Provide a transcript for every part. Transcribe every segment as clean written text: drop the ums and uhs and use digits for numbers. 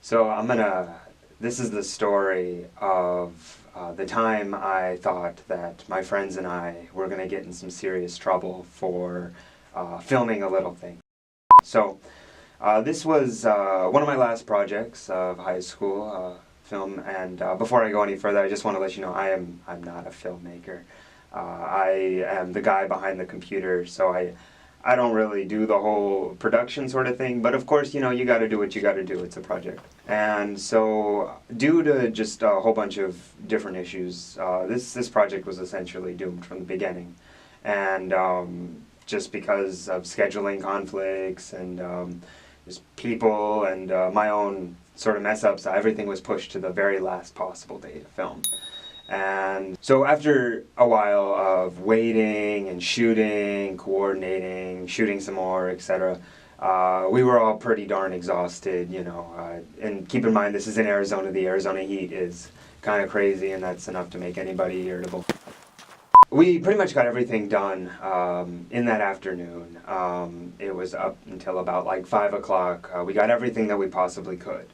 This is the story of the time I thought that my friends and I were gonna get in some serious trouble for filming a little thing. This was one of my last projects of high school film, and before I go any further, I just want to let you know I'm not a filmmaker. I am the guy behind the computer, so I don't really do the whole production sort of thing, but of course, you got to do what you got to do. It's a project. And so, due to just a whole bunch of different issues, this project was essentially doomed from the beginning. And just because of scheduling conflicts and just people and my own sort of mess-ups, everything was pushed to the very last possible day to film. And so after a while of waiting and shooting, coordinating, shooting some more, etc., we were all pretty darn exhausted, and keep in mind this is in Arizona. The Arizona heat is kind of crazy, and that's enough to make anybody irritable. We pretty much got everything done in that afternoon. It was up until about like 5 o'clock. We got everything that we possibly could.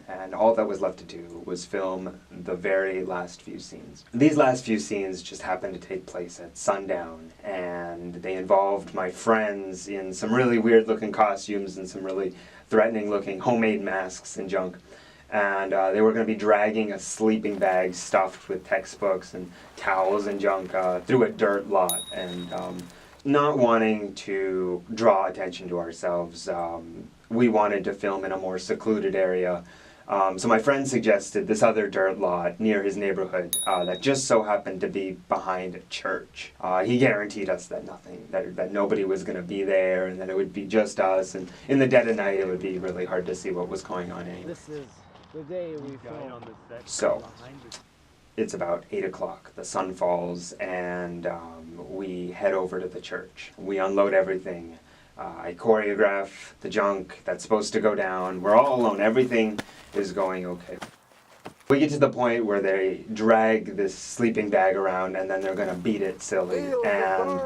And all that was left to do was film the very last few scenes. These last few scenes just happened to take place at sundown, and they involved my friends in some really weird looking costumes and some really threatening looking homemade masks and junk. And they were going to be dragging a sleeping bag stuffed with textbooks and towels and junk through a dirt lot. And not wanting to draw attention to ourselves, we wanted to film in a more secluded area. So my friend suggested this other dirt lot near his neighborhood that just so happened to be behind a church. He guaranteed us that that nobody was going to be there, and that it would be just us. And in the dead of night, it would be really hard to see what was going on anyway. This is the day we film. So, it's about 8 o'clock. The sun falls, and we head over to the church. We unload everything. I choreograph the junk that's supposed to go down. We're all alone. Everything is going okay. We get to the point where they drag this sleeping bag around, and then they're going to beat it silly. And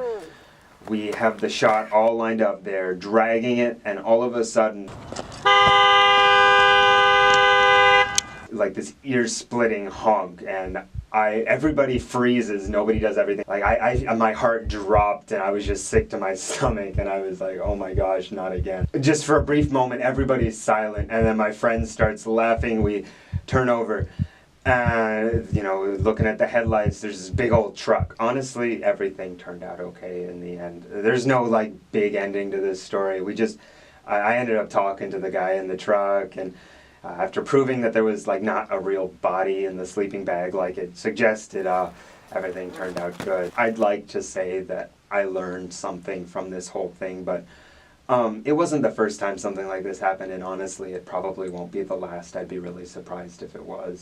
we have the shot all lined up there, dragging it, and all of a sudden, like this ear-splitting honk, and everybody freezes, nobody does everything. Like my heart dropped, and I was just sick to my stomach, and I was like, oh my gosh, not again. Just for a brief moment, everybody's silent, and then my friend starts laughing. We turn over, and looking at the headlights, there's this big old truck. Honestly, everything turned out okay in the end. There's no like big ending to this story. I ended up talking to the guy in the truck, and after proving that there was like not a real body in the sleeping bag like it suggested, everything turned out good. I'd like to say that I learned something from this whole thing, but it wasn't the first time something like this happened, and honestly, it probably won't be the last. I'd be really surprised if it was.